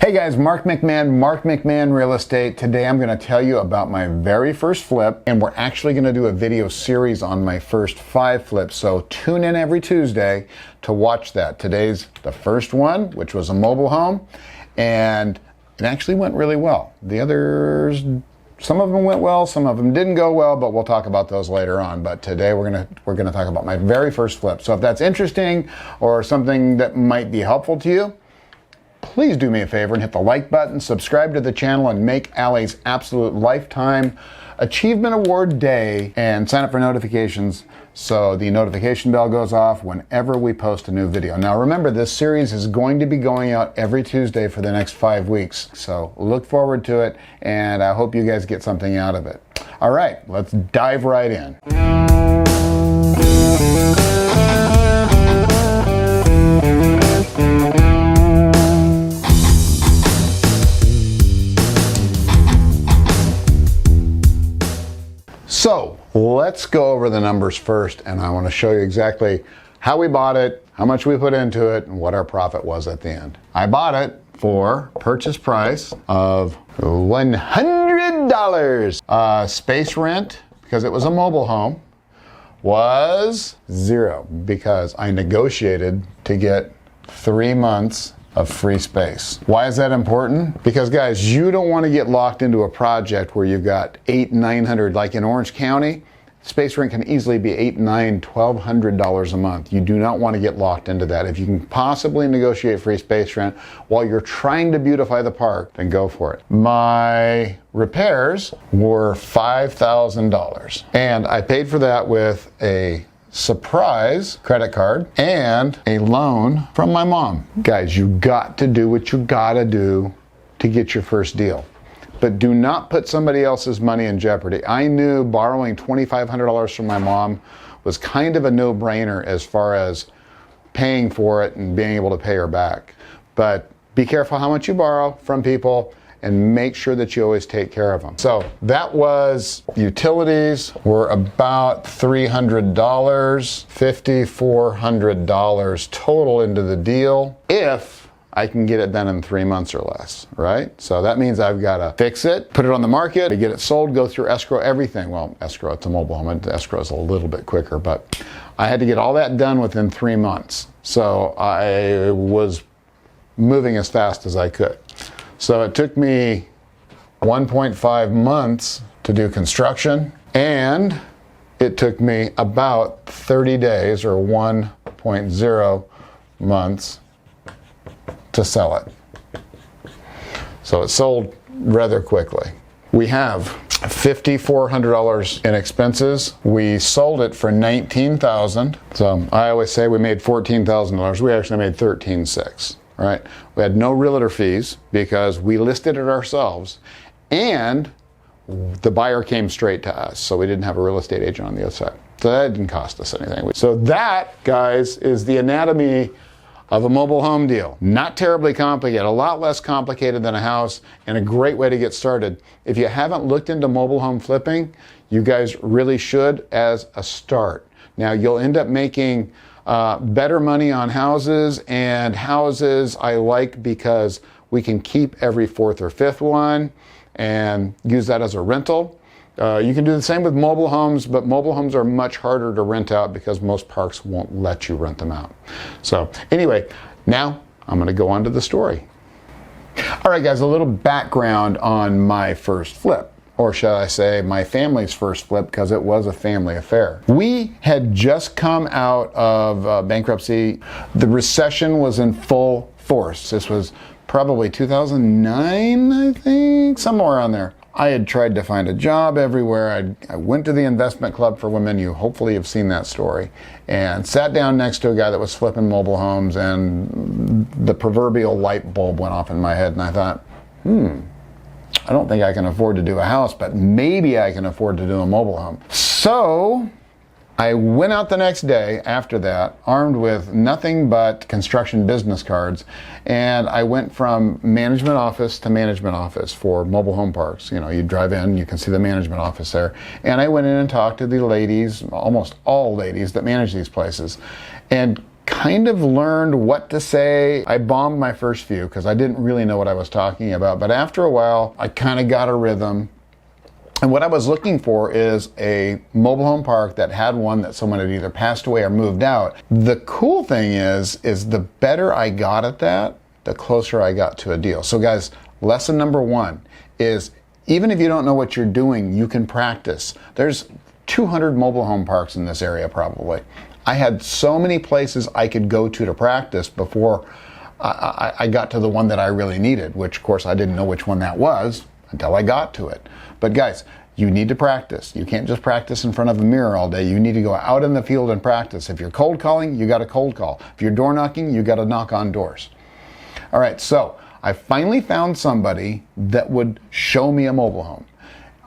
Hey guys, Mark McMahon Real Estate. Today I'm going to tell you about my very first flip, and we're actually going to do a video series on my first 5 flips. So tune in every Tuesday to watch that. Today's the first one, which was a mobile home, and it actually went really well. The others, some of them went well, some of them didn't go well, but we'll talk about those later on. But today we're gonna talk about my very first flip. So if that's interesting or something that might be helpful to you, please do me a favor and hit the like button, subscribe to the channel, and make Allie's Absolute Lifetime Achievement Award Day, and sign up for notifications so the notification bell goes off whenever we post a new video. Now remember, this series is going to be going out every Tuesday for the next 5 weeks, so look forward to it, and I hope you guys get something out of it. All right, let's dive right in. So let's go over the numbers first, and I want to show you exactly how we bought it, how much we put into it, and what our profit was at the end. I bought it for purchase price of $100. Space rent, because it was a mobile home, was 0 because I negotiated to get 3 months of free space. Why is that important? Because guys, you don't want to get locked into a project where you've got $800-900, like in Orange County. Space rent can easily be $800, $900, $1,200 a month. You do not want to get locked into that. If you can possibly negotiate free space rent while you're trying to beautify the park, then go for it. My repairs were $5,000, and I paid for that with a surprise credit card and a loan from my mom. Guys, you got to do what you gotta do to get your first deal, but do not put somebody else's money in jeopardy. I knew borrowing $2,500 from my mom was kind of a no-brainer as far as paying for it and being able to pay her back, but be careful how much you borrow from people and make sure that you always take care of them. So that was, utilities were about $300, $5,400 total into the deal, if I can get it done in 3 months or less, right? So that means I've got to fix it, put it on the market, get it sold, go through escrow, everything. Well, escrow, it's a mobile home, escrow is a little bit quicker, but I had to get all that done within 3 months. So I was moving as fast as I could. So it took me 1.5 months to do construction, and it took me about 30 days or 1.0 months to sell it. So it sold rather quickly. We have $5,400 in expenses. We sold it for $19,000. So I always say we made $14,000. We actually made $13,600. Right? We had no realtor fees because we listed it ourselves, and the buyer came straight to us, so we didn't have a real estate agent on the other side. So that didn't cost us anything. So that, guys, is the anatomy of a mobile home deal. Not terribly complicated, a lot less complicated than a house, and a great way to get started. If you haven't looked into mobile home flipping, you guys really should as a start. Now, you'll end up making better money on houses, and houses I like because we can keep every 4th or 5th one and use that as a rental. You can do the same with mobile homes, but mobile homes are much harder to rent out because most parks won't let you rent them out. So anyway, now I'm going to go on to the story. All right, guys, a little background on my first flip. Or should I say my family's first flip, because it was a family affair. We had just come out of bankruptcy. The recession was in full force. This was probably 2009, I think, somewhere around there. I had tried to find a job everywhere. I went to the investment club for women. You hopefully have seen that story. And sat down next to a guy that was flipping mobile homes, and the proverbial light bulb went off in my head, and I thought, I don't think I can afford to do a house, but maybe I can afford to do a mobile home. So I went out the next day after that, armed with nothing but construction business cards, and I went from management office to management office for mobile home parks. You know, you drive in, you can see the management office there. And I went in and talked to the ladies, almost all ladies that manage these places. And kind of learned what to say. I bombed my first few because I didn't really know what I was talking about. But after a while, I kind of got a rhythm. And what I was looking for is a mobile home park that had one that someone had either passed away or moved out. The cool thing is the better I got at that, the closer I got to a deal. So guys, lesson number one is even if you don't know what you're doing, you can practice. There's 200 mobile home parks in this area probably. I had so many places I could go to practice before I got to the one that I really needed, which of course I didn't know which one that was until I got to it. But guys, you need to practice. You can't just practice in front of a mirror all day. You need to go out in the field and practice. If you're cold calling, you got to cold call. If you're door knocking, you got to knock on doors. All right, so I finally found somebody that would show me a mobile home.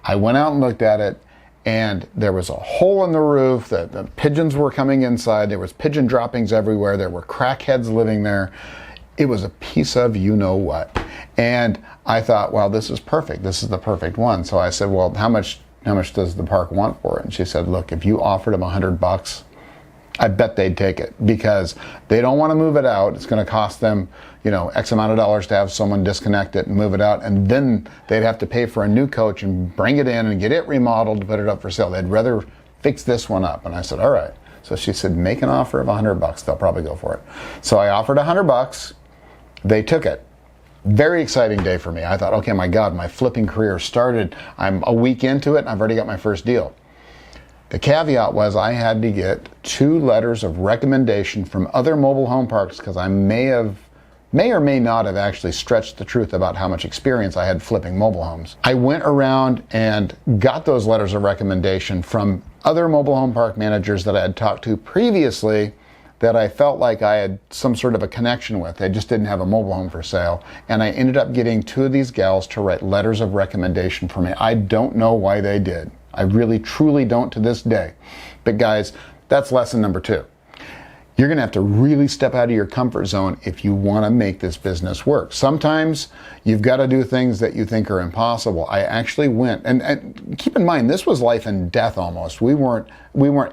I went out and looked at it, and there was a hole in the roof. The pigeons were coming inside. There was pigeon droppings everywhere. There were crackheads living there. It was a piece of you-know-what. And I thought, well, this is perfect. This is the perfect one. So I said, well, how much does the park want for it? And she said, look, if you offered them $100, I bet they'd take it because they don't want to move it out. It's going to cost them, X amount of dollars to have someone disconnect it and move it out. And then they'd have to pay for a new coach and bring it in and get it remodeled to put it up for sale. They'd rather fix this one up. And I said, all right. So she said, make an offer of $100. They'll probably go for it. So I offered $100. They took it. Very exciting day for me. I thought, okay, my God, my flipping career started. I'm a week into it and I've already got my first deal. The caveat was I had to get 2 letters of recommendation from other mobile home parks because I may or may not have actually stretched the truth about how much experience I had flipping mobile homes. I went around and got those letters of recommendation from other mobile home park managers that I had talked to previously that I felt like I had some sort of a connection with. They just didn't have a mobile home for sale. And I ended up getting 2 of these gals to write letters of recommendation for me. I don't know why they did. I really, truly don't to this day. But guys, that's lesson number 2. You're gonna have to really step out of your comfort zone if you wanna make this business work. Sometimes you've gotta do things that you think are impossible. I actually went, and keep in mind, this was life and death almost. We weren't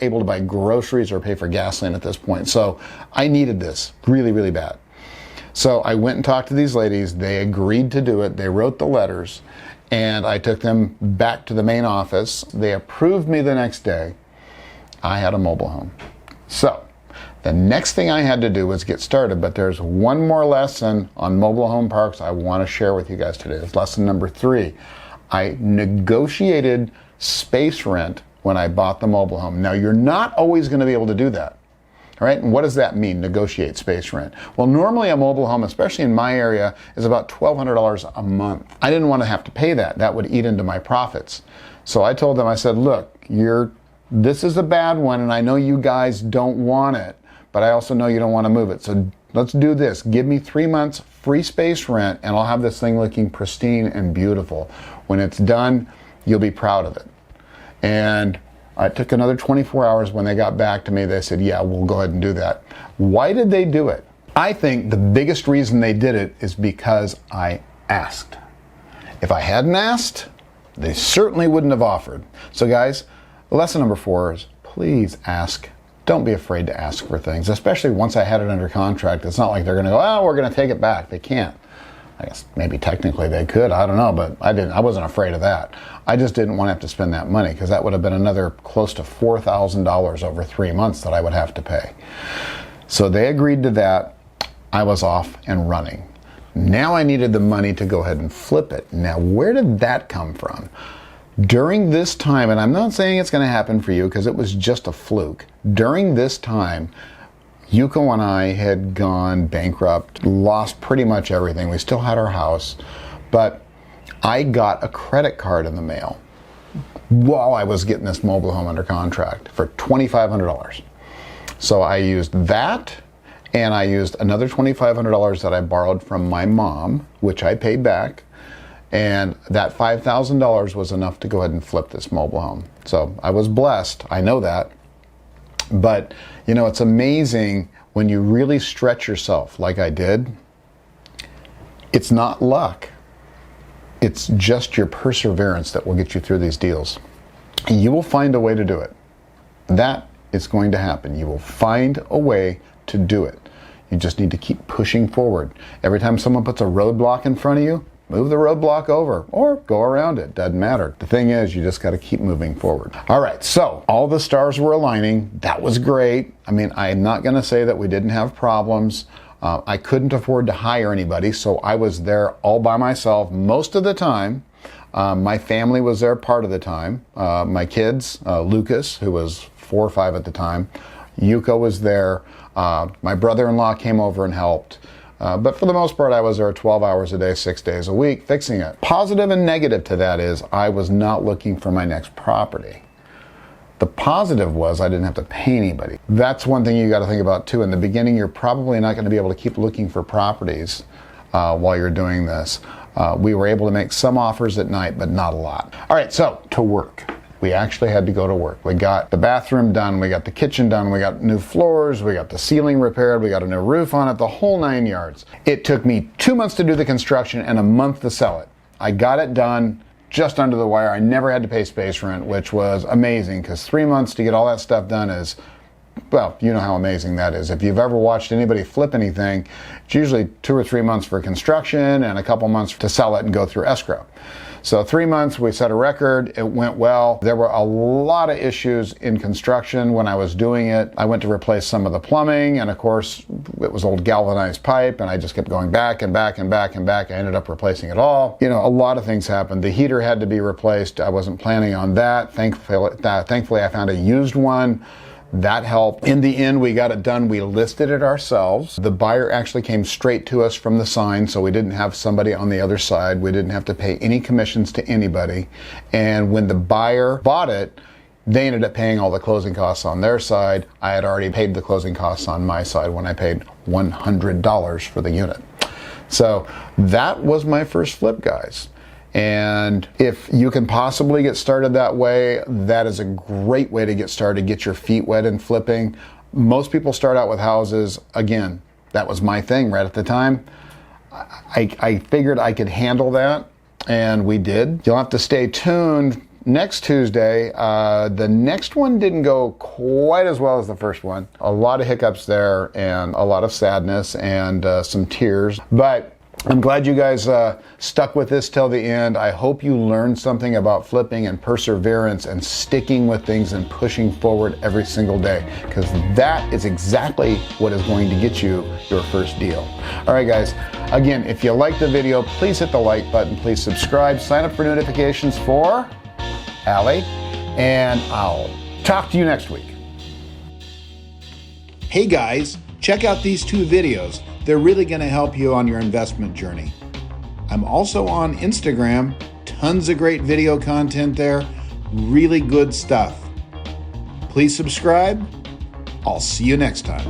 able to buy groceries or pay for gasoline at this point. So I needed this really, really bad. So I went and talked to these ladies. They agreed to do it. They wrote the letters and I took them back to the main office. They approved me the next day. I had a mobile home. So the next thing I had to do was get started, but there's one more lesson on mobile home parks I want to share with you guys today. It's lesson number 3. I negotiated space rent when I bought the mobile home. Now, you're not always going to be able to do that. All right, and what does that mean, negotiate space rent? Well, normally a mobile home, especially in my area, is about $1,200 a month. I didn't want to have to pay that. That would eat into my profits. So I told them, I said, look, this is a bad one, and I know you guys don't want it, but I also know you don't want to move it. So let's do this. Give me 3 months free space rent, and I'll have this thing looking pristine and beautiful. When it's done, you'll be proud of it. And it took another 24 hours. When they got back to me, they said, yeah, we'll go ahead and do that. Why did they do it? I think the biggest reason they did it is because I asked. If I hadn't asked, they certainly wouldn't have offered. So guys, lesson number 4 is please ask. Don't be afraid to ask for things, especially once I had it under contract. It's not like they're going to go, oh, we're going to take it back. They can't. I guess maybe technically they could. I don't know, but I wasn't afraid of that. I just didn't want to have to spend that money because that would have been another close to $4,000 over 3 months that I would have to pay. So they agreed to that. I was off and running. Now I needed the money to go ahead and flip it. Now, where did that come from? During this time, and I'm not saying it's going to happen for you because it was just a fluke. During this time, Yuko and I had gone bankrupt, lost pretty much everything. We still had our house, but I got a credit card in the mail while I was getting this mobile home under contract for $2,500. So I used that, and I used another $2,500 that I borrowed from my mom, which I paid back. And that $5,000 was enough to go ahead and flip this mobile home. So I was blessed, I know that. But, it's amazing when you really stretch yourself like I did. It's not luck. It's just your perseverance that will get you through these deals. You will find a way to do it. That is going to happen. You will find a way to do it. You just need to keep pushing forward. Every time someone puts a roadblock in front of you, move the roadblock over or go around it. Doesn't matter. The thing is, you just got to keep moving forward. All right, so all the stars were aligning. That was great. I mean, I'm not going to say that we didn't have problems. I couldn't afford to hire anybody, so I was there all by myself most of the time. My family was there part of the time. My kids, Lucas, who was 4 or 5 at the time, Yuko was there. My brother-in-law came over and helped. But for the most part, I was there 12 hours a day, 6 days a week, fixing it. Positive and negative to that is I was not looking for my next property. The positive was I didn't have to pay anybody. That's one thing you got to think about too. In the beginning, you're probably not going to be able to keep looking for properties while you're doing this. We were able to make some offers at night, but not a lot. All right, so to work. We actually had to go to work. We got the bathroom done, we got the kitchen done, we got new floors, we got the ceiling repaired, we got a new roof on it, the whole 9 yards. It took me 2 months to do the construction and a month to sell it. I got it done just under the wire. I never had to pay space rent, which was amazing because 3 months to get all that stuff done is, well, you know how amazing that is. If you've ever watched anybody flip anything, it's usually 2 or 3 months for construction and a couple months to sell it and go through escrow. So 3 months, we set a record. It went well. There were a lot of issues in construction when I was doing it. I went to replace some of the plumbing, and of course, it was old galvanized pipe, and I just kept going back and back and back and back. I ended up replacing it all. You know, a lot of things happened. The heater had to be replaced. I wasn't planning on that. Thankfully, I found a used one. That helped. In the end, we got it done. We listed it ourselves. The buyer actually came straight to us from the sign, so we didn't have somebody on the other side. We didn't have to pay any commissions to anybody. And when the buyer bought it, they ended up paying all the closing costs on their side. I had already paid the closing costs on my side when I paid $100 for the unit. So that was my first flip, guys. And if you can possibly get started that way, that is a great way to get started, get your feet wet in flipping. Most people start out with houses. Again, that was my thing right at the time. I figured I could handle that, and we did. You'll have to stay tuned. Next Tuesday, the next one didn't go quite as well as the first one. A lot of hiccups there and a lot of sadness and some tears, but I'm glad you guys stuck with this till the end. I hope you learned something about flipping and perseverance and sticking with things and pushing forward every single day, because that is exactly what is going to get you your first deal. All right, guys. Again, if you liked the video, please hit the like button. Please subscribe. Sign up for notifications for Allie, and I'll talk to you next week. Hey, guys. Check out these 2 videos. They're really going to help you on your investment journey. I'm also on Instagram. Tons of great video content there. Really good stuff. Please subscribe. I'll see you next time.